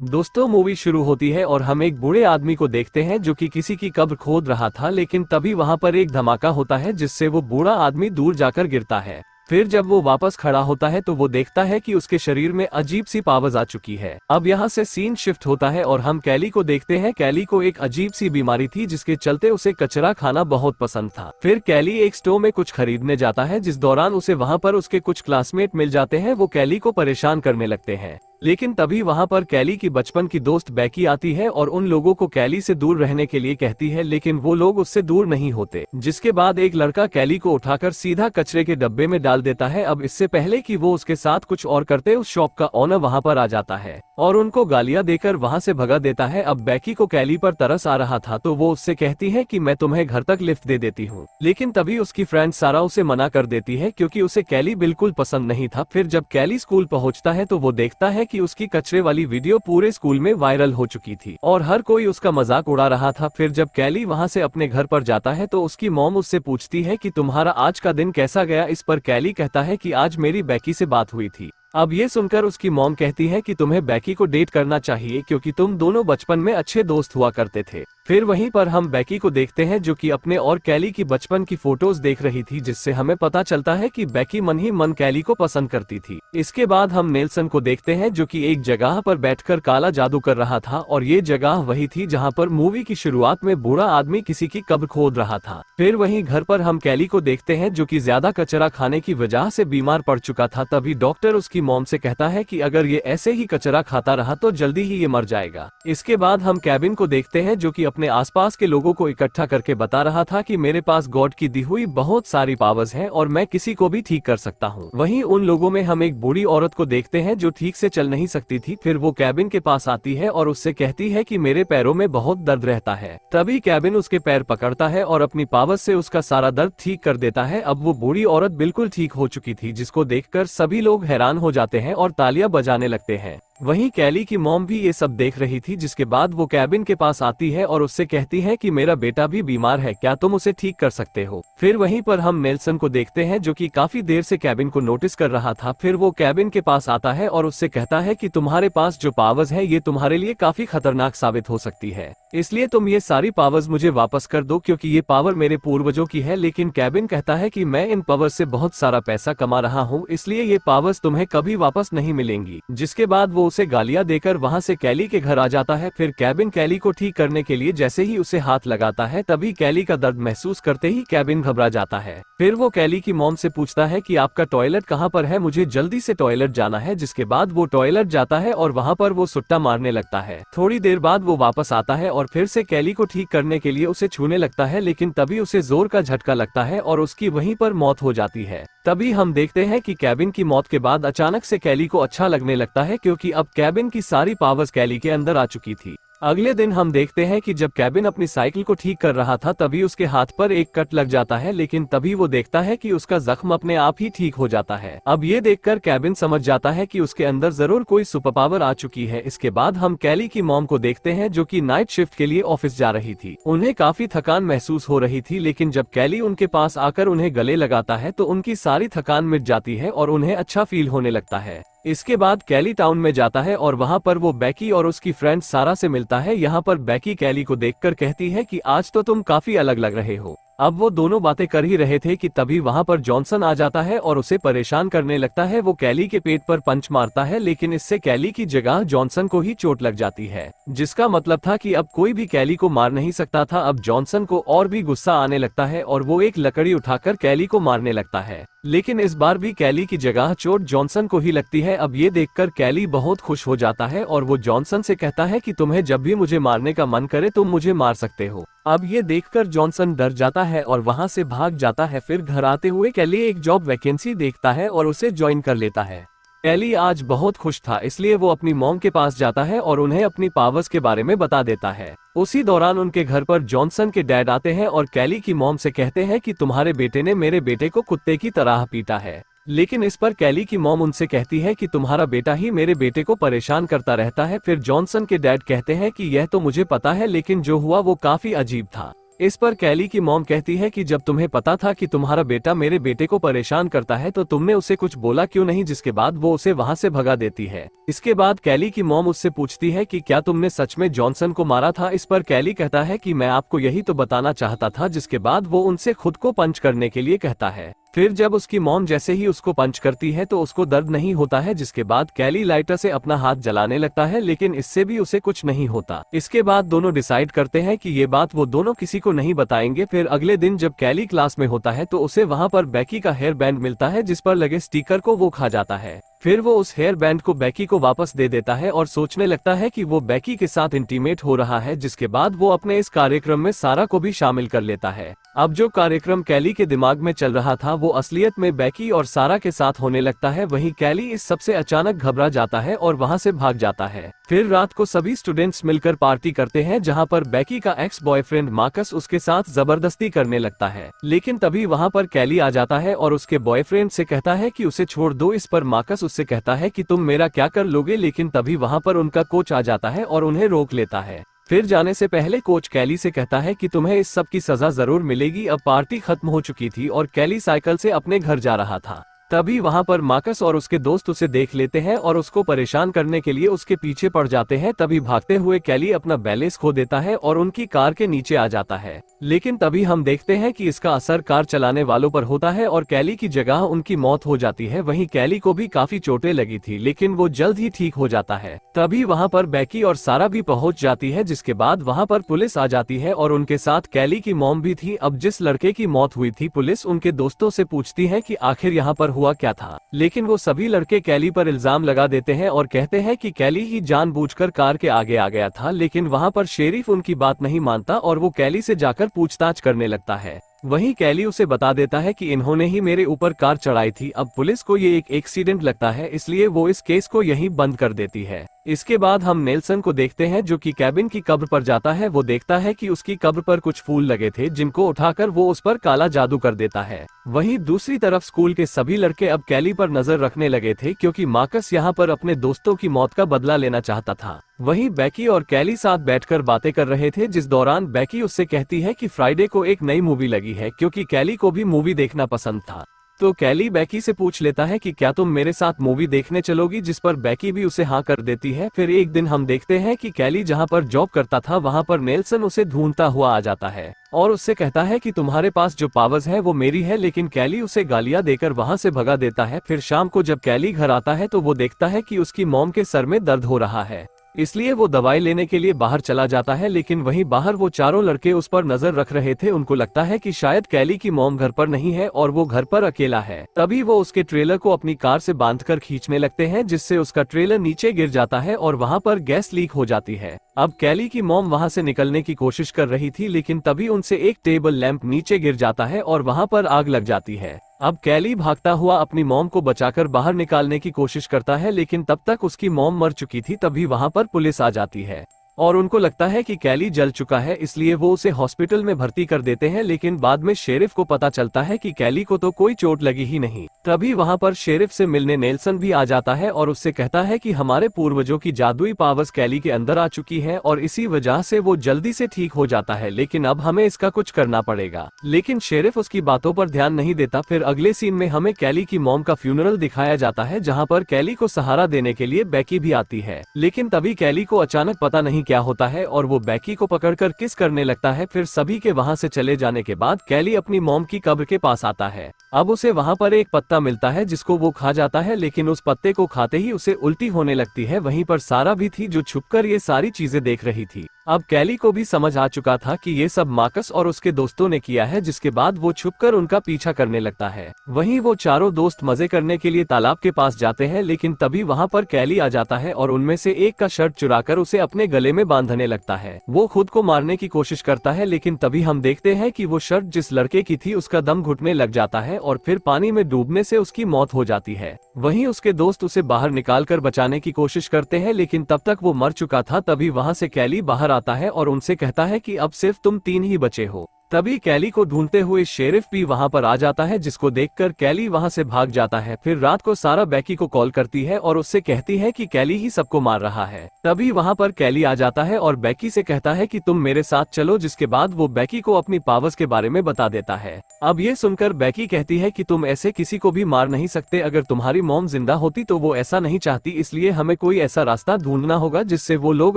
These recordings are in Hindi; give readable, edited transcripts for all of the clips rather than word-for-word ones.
दोस्तों, मूवी शुरू होती है और हम एक बूढ़े आदमी को देखते हैं जो कि किसी की कब्र खोद रहा था, लेकिन तभी वहां पर एक धमाका होता है जिससे वो बूढ़ा आदमी दूर जाकर गिरता है। फिर जब वो वापस खड़ा होता है तो वो देखता है कि उसके शरीर में अजीब सी पावर्स आ चुकी है। अब यहाँ से सीन शिफ्ट होता है और हम कैली को देखते हैं। कैली को एक अजीब सी बीमारी थी जिसके चलते उसे कचरा खाना बहुत पसंद था। फिर कैली एक स्टोर में कुछ खरीदने जाता है, जिस दौरान उसे वहाँ पर उसके कुछ क्लासमेट मिल जाते हैं। वो कैली को परेशान करने लगते हैं, लेकिन तभी वहां पर कैली की बचपन की दोस्त बैकी आती है और उन लोगों को कैली से दूर रहने के लिए कहती है, लेकिन वो लोग उससे दूर नहीं होते। जिसके बाद एक लड़का कैली को उठाकर सीधा कचरे के डब्बे में डाल देता है। अब इससे पहले कि वो उसके साथ कुछ और करते, उस शॉप का ओनर वहां पर आ जाता है और उनको गालियां देकर वहां से भगा देता है। अब बैकी को कैली पर तरस आ रहा था तो वो उससे कहती है कि मैं तुम्हें घर तक लिफ्ट दे देती हूँ, लेकिन तभी उसकी फ्रेंड सारा उसे मना कर देती है क्योंकि उसे कैली बिल्कुल पसंद नहीं था। फिर जब कैली स्कूल पहुँचता है तो वो देखता है कि उसकी कचरे वाली वीडियो पूरे स्कूल में वायरल हो चुकी थी और हर कोई उसका मजाक उड़ा रहा था। फिर जब कैली वहां से अपने घर पर जाता है तो उसकी मॉम उससे पूछती है कि तुम्हारा आज का दिन कैसा गया। इस पर कैली कहता है कि आज मेरी बैकी से बात हुई थी। अब ये सुनकर उसकी मॉम कहती है कि तुम्हें बैकी को डेट करना चाहिए क्योंकि तुम दोनों बचपन में अच्छे दोस्त हुआ करते थे। फिर वहीं पर हम बैकी को देखते हैं जो कि अपने और कैली की बचपन की फोटोज देख रही थी, जिससे हमें पता चलता है कि बैकी मन ही मन कैली को पसंद करती थी। इसके बाद हम नेल्सन को देखते हैं जो कि एक जगह पर बैठकर काला जादू कर रहा था और ये जगह वही थी जहां पर मूवी की शुरुआत में बूढ़ा आदमी किसी की कब्र खोद रहा था। फिर वहीं घर पर हम कैली को देखते हैं जो कि ज्यादा कचरा खाने की वजह से बीमार पड़ चुका था। तभी डॉक्टर उसकी मॉम से कहता है कि अगर ये ऐसे ही कचरा खाता रहा तो जल्दी ही ये मर जाएगा। इसके बाद हम केविन को देखते हैं जो कि अपने आसपास के लोगों को इकट्ठा करके बता रहा था कि मेरे पास गॉड की दी हुई बहुत सारी पावर्स हैं और मैं किसी को भी ठीक कर सकता हूँ। वहीं उन लोगों में हम एक बूढ़ी औरत को देखते हैं जो ठीक से चल नहीं सकती थी। फिर वो केविन के पास आती है और उससे कहती है कि मेरे पैरों में बहुत दर्द रहता है। तभी केविन उसके पैर पकड़ता है और अपनी पावर्स से उसका सारा दर्द ठीक कर देता है। अब वो बूढ़ी औरत बिल्कुल ठीक हो चुकी थी, जिसको देखकर सभी लोग हैरान हो जाते हैं और तालियां बजाने लगते हैं। वहीं कैली की मॉम भी ये सब देख रही थी। जिसके बाद वो केविन के पास आती है और उससे कहती है कि मेरा बेटा भी बीमार है, क्या तुम उसे ठीक कर सकते हो। फिर वहीं पर हम नेल्सन को देखते हैं जो कि काफी देर से केविन को नोटिस कर रहा था। फिर वो केविन के पास आता है और उससे कहता है कि तुम्हारे पास जो पावर्स है ये तुम्हारे लिए काफी खतरनाक साबित हो सकती है, इसलिए तुम ये सारी पावर्स मुझे वापस कर दो क्योंकि ये पावर मेरे पूर्वजों की है। लेकिन केविन कहता है कि मैं इन पावर्स से बहुत सारा पैसा कमा रहा हूँ, इसलिए ये पावर्स तुम्हें कभी वापस नहीं मिलेंगी। जिसके बाद वो उसे गालियां देकर वहां से कैली के घर आ जाता है। फिर केविन कैली को ठीक करने के लिए जैसे ही उसे हाथ लगाता है तभी कैली का दर्द महसूस करते ही केविन घबरा जाता है। फिर वो कैली की मॉम से पूछता है कि आपका टॉयलेट कहाँ पर है, मुझे जल्दी से टॉयलेट जाना है। जिसके बाद वो टॉयलेट जाता है और वहाँ पर वो सुट्टा मारने लगता है। थोड़ी देर बाद वो वापस आता है और फिर से कैली को ठीक करने के लिए उसे छूने लगता है, लेकिन तभी उसे जोर का झटका लगता है और उसकी वहीं पर मौत हो जाती है। तभी हम देखते हैं कि केविन की मौत के बाद अचानक से कैली को अच्छा लगने लगता है क्योंकि अब केविन की सारी पावर्स कैली के अंदर आ चुकी थी। अगले दिन हम देखते हैं कि जब केविन अपनी साइकिल को ठीक कर रहा था तभी उसके हाथ पर एक कट लग जाता है, लेकिन तभी वो देखता है कि उसका जख्म अपने आप ही ठीक हो जाता है। अब ये देखकर केविन समझ जाता है कि उसके अंदर जरूर कोई सुपर पावर आ चुकी है। इसके बाद हम कैली की मॉम को देखते हैं जो कि नाइट शिफ्ट के लिए ऑफिस जा रही थी। उन्हें काफी थकान महसूस हो रही थी, लेकिन जब कैली उनके पास आकर उन्हें गले लगाता है तो उनकी सारी थकान मिट जाती है और उन्हें अच्छा फील होने लगता है। इसके बाद कैली टाउन में जाता है और वहाँ पर वो बैकी और उसकी फ्रेंड सारा से मिलता है। यहाँ पर बैकी कैली को देखकर कहती है कि आज तो तुम काफी अलग लग रहे हो। अब वो दोनों बातें कर ही रहे थे कि तभी वहाँ पर जॉनसन आ जाता है और उसे परेशान करने लगता है। वो कैली के पेट पर पंच मारता है, लेकिन इससे कैली की जगह जॉनसन को ही चोट लग जाती है, जिसका मतलब था कि अब कोई भी कैली को मार नहीं सकता था। अब जॉनसन को और भी गुस्सा आने लगता है और वो एक लकड़ी उठाकर कैली को मारने लगता है, लेकिन इस बार भी कैली की जगह चोट जॉनसन को ही लगती है। अब ये देखकर कैली बहुत खुश हो जाता है और वो जॉनसन से कहता है कि तुम्हें जब भी मुझे मारने का मन करे तुम मुझे मार सकते हो। अब ये देखकर जॉनसन डर जाता है और वहाँ से भाग जाता है। फिर घर आते हुए कैली एक जॉब वैकेंसी देखता है और उसे ज्वाइन कर लेता है। कैली आज बहुत खुश था, इसलिए वो अपनी मॉम के पास जाता है और उन्हें अपनी पावर्स के बारे में बता देता है। उसी दौरान उनके घर पर जॉनसन के डैड आते हैं और कैली की मॉम से कहते हैं कि तुम्हारे बेटे ने मेरे बेटे को कुत्ते की तरह पीटा है। लेकिन इस पर कैली की मॉम उनसे कहती है कि तुम्हारा बेटा ही मेरे बेटे को परेशान करता रहता है। फिर जॉनसन के डैड कहते हैं कि यह तो मुझे पता है, लेकिन जो हुआ वो काफी अजीब था। इस पर कैली की मॉम कहती है कि जब तुम्हें पता था कि तुम्हारा बेटा मेरे बेटे को परेशान करता है तो तुमने उसे कुछ बोला क्यों नहीं, जिसके बाद वो उसे वहाँ से भगा देती है। इसके बाद कैली की मॉम उससे पूछती है कि क्या तुमने सच में जॉनसन को मारा था। इस पर कैली कहता है कि मैं आपको यही तो बताना चाहता था, जिसके बाद वो उनसे खुद को पंच करने के लिए कहता है। फिर जब उसकी मॉम जैसे ही उसको पंच करती है तो उसको दर्द नहीं होता है, जिसके बाद कैली लाइटर से अपना हाथ जलाने लगता है, लेकिन इससे भी उसे कुछ नहीं होता। इसके बाद दोनों डिसाइड करते हैं कि ये बात वो दोनों किसी को नहीं बताएंगे। फिर अगले दिन जब कैली क्लास में होता है तो उसे वहाँ पर बैकी का हेयर बैंड मिलता है, जिस पर लगे स्टिकर को वो खा जाता है। फिर वो उस हेयर बैंड को बैकी को वापस दे देता है और सोचने लगता है कि वो बैकी के साथ इंटीमेट हो रहा है, जिसके बाद वो अपने इस कार्यक्रम में सारा को भी शामिल कर लेता है। अब जो कार्यक्रम कैली के दिमाग में चल रहा था वो असलियत में बैकी और सारा के साथ होने लगता है। वहीं कैली इस सबसे अचानक घबरा जाता है और वहां से भाग जाता है। फिर रात को सभी स्टूडेंट्स मिलकर पार्टी करते हैं, जहां पर बैकी का एक्स बॉयफ्रेंड मार्कस उसके साथ जबरदस्ती करने लगता है, लेकिन तभी वहां पर कैली आ जाता है और उसके बॉयफ्रेंड से कहता है कि उसे छोड़ दो। इस पर मार्कस उससे कहता है कि तुम मेरा क्या कर लोगे, लेकिन तभी वहां पर उनका कोच आ जाता है और उन्हें रोक लेता है। फिर जाने से पहले कोच कैली से कहता है कि तुम्हें इस सब की सजा जरूर मिलेगी। अब पार्टी खत्म हो चुकी थी और कैली साइकिल से अपने घर जा रहा था। तभी वहां पर मार्कस और उसके दोस्त उसे देख लेते हैं और उसको परेशान करने के लिए उसके पीछे पड़ जाते हैं। तभी भागते हुए कैली अपना बैलेंस खो देता है और उनकी कार के नीचे आ जाता है, लेकिन तभी हम देखते हैं कि इसका असर कार चलाने वालों पर होता है और कैली की जगह उनकी मौत हो जाती है। वहीं कैली को भी काफी चोटें लगी थी, लेकिन वो जल्द ही ठीक हो जाता है। तभी वहां पर बैकी और सारा भी पहुंच जाती है, जिसके बाद वहां पर पुलिस आ जाती है और उनके साथ कैली की मॉम भी थी। अब जिस लड़के की मौत हुई थी, पुलिस उनके दोस्तों से पूछती है कि आखिर यहाँ पर हुआ क्या था, लेकिन वो सभी लड़के कैली पर इल्जाम लगा देते हैं और कहते हैं कि कैली ही जानबूझकर कार के आगे आ गया था। लेकिन वहां पर शेरिफ उनकी बात नहीं मानता और वो कैली से जाकर पूछताछ करने लगता है। वहीं कैली उसे बता देता है कि इन्होंने ही मेरे ऊपर कार चढ़ाई थी। अब पुलिस को ये एक एक्सीडेंट लगता है, इसलिए वो इस केस को यहीं बंद कर देती है। इसके बाद हम नेल्सन को देखते हैं, जो कि केबिन की कब्र पर जाता है। वो देखता है कि उसकी कब्र पर कुछ फूल लगे थे, जिनको उठाकर वो उस पर काला जादू कर देता है। वहीं दूसरी तरफ स्कूल के सभी लड़के अब कैली पर नजर रखने लगे थे, क्योंकि मार्कस यहाँ पर अपने दोस्तों की मौत का बदला लेना चाहता था। वहीं बैकी और कैली साथ बैठकर बातें कर रहे थे, जिस दौरान बैकी उससे कहती है कि फ्राइडे को एक नई मूवी लगी है, क्योंकि कैली को भी मूवी देखना पसंद था। तो कैली बैकी से पूछ लेता है कि क्या तुम मेरे साथ मूवी देखने चलोगी, जिस पर बैकी भी उसे हाँ कर देती है। फिर एक दिन हम देखते हैं कि कैली जहाँ पर जॉब करता था वहाँ पर नेल्सन उसे ढूंढता हुआ आ जाता है और उससे कहता है कि तुम्हारे पास जो पावर्स है वो मेरी है, लेकिन कैली उसे गालियां देकर वहाँ से भगा देता है। फिर शाम को जब कैली घर आता है तो वो देखता है कि उसकी मॉम के सर में दर्द हो रहा है, इसलिए वो दवाई लेने के लिए बाहर चला जाता है। लेकिन वहीं बाहर वो चारों लड़के उस पर नजर रख रहे थे। उनको लगता है कि शायद कैली की मॉम घर पर नहीं है और वो घर पर अकेला है। तभी वो उसके ट्रेलर को अपनी कार से बांधकर खींचने लगते हैं, जिससे उसका ट्रेलर नीचे गिर जाता है और वहाँ पर गैस लीक हो जाती है। अब कैली की मॉम वहाँ से निकलने की कोशिश कर रही थी, लेकिन तभी उनसे एक टेबल लैंप नीचे गिर जाता है और वहाँ पर आग लग जाती है। अब कैली भागता हुआ अपनी मॉम को बचाकर बाहर निकालने की कोशिश करता है, लेकिन तब तक उसकी मॉम मर चुकी थी। तभी वहाँ पर पुलिस आ जाती है और उनको लगता है कि कैली जल चुका है, इसलिए वो उसे हॉस्पिटल में भर्ती कर देते हैं। लेकिन बाद में शेरिफ को पता चलता है कि कैली को तो कोई चोट लगी ही नहीं। तभी वहाँ पर शेरिफ से मिलने नेल्सन भी आ जाता है और उससे कहता है कि हमारे पूर्वजों की जादुई पावर्स कैली के अंदर आ चुकी है और इसी वजह से वो जल्दी से ठीक हो जाता है, लेकिन अब हमें इसका कुछ करना पड़ेगा। लेकिन शेरिफ उसकी बातों पर ध्यान नहीं देता। फिर अगले सीन में हमें कैली की मॉम का फ्यूनरल दिखाया जाता है, जहाँ पर कैली को सहारा देने के लिए बैकी भी आती है। लेकिन तभी कैली को अचानक पता नहीं क्या होता है और वो बैकी को पकड़कर किस करने लगता है। फिर सभी के वहां से चले जाने के बाद कैली अपनी मॉम की कब्र के पास आता है। अब उसे वहां पर एक पत्ता मिलता है जिसको वो खा जाता है, लेकिन उस पत्ते को खाते ही उसे उल्टी होने लगती है। वहीं पर सारा भी थी, जो छुपकर ये सारी चीजें देख रही थी। अब कैली को भी समझ आ चुका था कि ये सब मार्कस और उसके दोस्तों ने किया है, जिसके बाद वो छुपकर उनका पीछा करने लगता है। वहीं वो चारों दोस्त मजे करने के लिए तालाब के पास जाते हैं, लेकिन तभी वहां पर कैली आ जाता है और उनमें से एक का शर्ट चुराकर उसे अपने गले में बांधने लगता है। वो खुद को मारने की कोशिश करता है, लेकिन तभी हम देखते हैं कि वो शर्ट जिस लड़के की थी उसका दम घुटने लग जाता है और फिर पानी में डूबने से उसकी मौत हो जाती है। वहीं उसके दोस्त उसे बाहर निकालकर बचाने की कोशिश करते हैं, लेकिन तब तक वो मर चुका था। तभी वहां से कैली बाहर आता है और उनसे कहता है कि अब सिर्फ तुम 3 ही बचे हो। तभी कैली को ढूंढते हुए शेरिफ भी वहां पर आ जाता है, जिसको देखकर कैली वहां से भाग जाता है। फिर रात को सारा बैकी को कॉल करती है और उससे कहती है कि कैली ही सबको मार रहा है। तभी वहां पर कैली आ जाता है और बैकी से कहता है कि तुम मेरे साथ चलो, जिसके बाद वो बैकी को अपनी पावर्स के बारे में बता देता है। अब ये सुनकर बैकी कहती है कि तुम ऐसे किसी को भी मार नहीं सकते, अगर तुम्हारी मॉम जिंदा होती तो वो ऐसा नहीं चाहती, इसलिए हमें कोई ऐसा रास्ता ढूंढना होगा जिससे वो लोग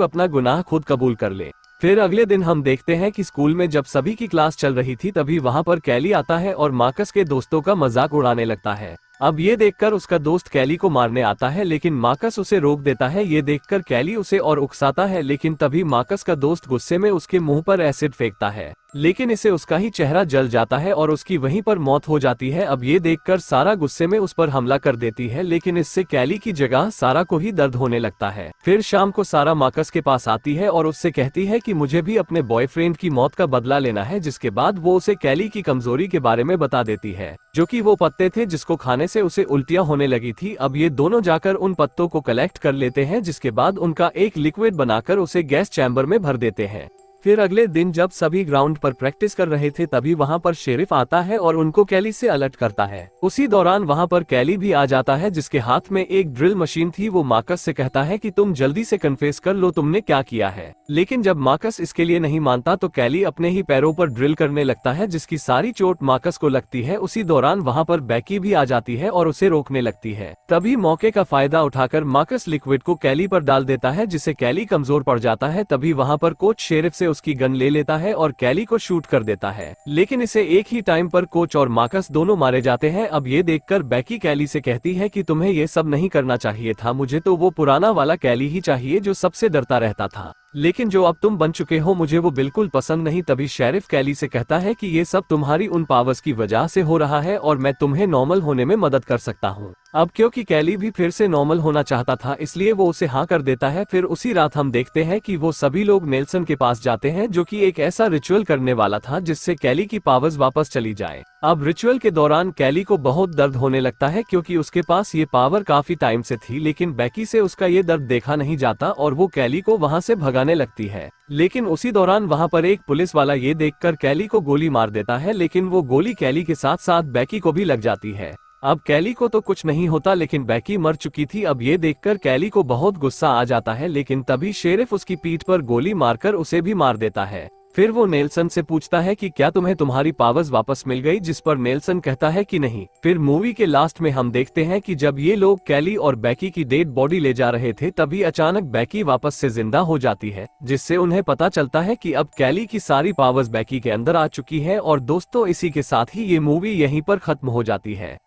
अपना गुनाह खुद कबूल कर ले। फिर अगले दिन हम देखते हैं कि स्कूल में जब सभी की क्लास चल रही थी तभी वहां पर कैली आता है और मार्कस के दोस्तों का मजाक उड़ाने लगता है। अब ये देखकर उसका दोस्त कैली को मारने आता है, लेकिन मार्कस उसे रोक देता है। ये देखकर कैली उसे और उकसाता है, लेकिन तभी मार्कस का दोस्त गुस्से में उसके मुंह पर एसिड फेंकता है, लेकिन इसे उसका ही चेहरा जल जाता है और उसकी वहीं पर मौत हो जाती है। अब ये देखकर सारा गुस्से में उस पर हमला कर देती है, लेकिन इससे कैली की जगह सारा को ही दर्द होने लगता है। फिर शाम को सारा मार्कस के पास आती है और उससे कहती है कि मुझे भी अपने बॉयफ्रेंड की मौत का बदला लेना है, जिसके बाद वो उसे कैली की कमजोरी के बारे में बता देती है, जो कि वो पत्ते थे जिसको खाने से उसे उल्टियां होने लगी थी। अब ये दोनों जाकर उन पत्तों को कलेक्ट कर लेते हैं, जिसके बाद उनका एक लिक्विड बनाकर उसे गैस चैम्बर में भर देते हैं। फिर अगले दिन जब सभी ग्राउंड पर प्रैक्टिस कर रहे थे तभी वहां पर शेरिफ आता है और उनको कैली से अलर्ट करता है। उसी दौरान वहां पर कैली भी आ जाता है, जिसके हाथ में एक ड्रिल मशीन थी। वो मार्कस से कहता है कि तुम जल्दी से कन्फेस कर लो तुमने क्या किया है, लेकिन जब मार्कस इसके लिए नहीं मानता तो कैली अपने ही पैरों पर ड्रिल करने लगता है, जिसकी सारी चोट मार्कस को लगती है। उसी दौरान वहां पर बैकी भी आ जाती है और उसे रोकने लगती है। तभी मौके का फायदा उठाकर मार्कस लिक्विड को कैली पर डाल देता है, जिससे कैली कमजोर पड़ जाता है। तभी वहां पर कोच शेरिफ से उसकी गन ले लेता है और कैली को शूट कर देता है, लेकिन इसे एक ही टाइम पर कोच और मार्कस दोनों मारे जाते हैं। अब ये देखकर बैकी कैली से कहती है कि तुम्हें ये सब नहीं करना चाहिए था, मुझे तो वो पुराना वाला कैली ही चाहिए जो सबसे डरता रहता था, लेकिन जो अब तुम बन चुके हो मुझे वो बिल्कुल पसंद नहीं। तभी शेरिफ कैली से कहता है कि ये सब तुम्हारी उन पावर्स की वजह से हो रहा है और मैं तुम्हें नॉर्मल होने में मदद कर सकता हूँ। अब क्योंकि कैली भी फिर से नॉर्मल होना चाहता था, इसलिए वो उसे हाँ कर देता है। फिर उसी रात हम देखते हैं कि वो सभी लोग नेल्सन के पास जाते हैं, जो कि एक ऐसा रिचुअल करने वाला था जिससे कैली की पावर्स वापस चली जाए। अब रिचुअल के दौरान कैली को बहुत दर्द होने लगता है, क्योंकि उसके पास ये पावर काफी टाइम से थी, लेकिन बैकी से उसका ये दर्द देखा नहीं जाता और वो कैली को वहाँ से भगाने लगती है। लेकिन उसी दौरान वहाँ पर एक पुलिस वाला ये देखकर कैली को गोली मार देता है, लेकिन वो गोली कैली के साथ साथ बैकी को भी लग जाती है। अब कैली को तो कुछ नहीं होता, लेकिन बैकी मर चुकी थी। अब ये देखकर कैली को बहुत गुस्सा आ जाता है, लेकिन तभी शेरिफ उसकी पीठ पर गोली मारकर उसे भी मार देता है। फिर वो नेल्सन से पूछता है कि क्या तुम्हें तुम्हारी पावर्स वापस मिल गई, जिस पर नेल्सन कहता है कि नहीं। फिर मूवी के लास्ट में हम देखते हैं कि जब ये लोग कैली और बैकी की डेड बॉडी ले जा रहे थे तभी अचानक बैकी वापस से जिंदा हो जाती है, जिससे उन्हें पता चलता है कि अब कैली की सारी पावर्स बैकी के अंदर आ चुकी है। और दोस्तों, इसी के साथ ही ये मूवी यहीं पर खत्म हो जाती है।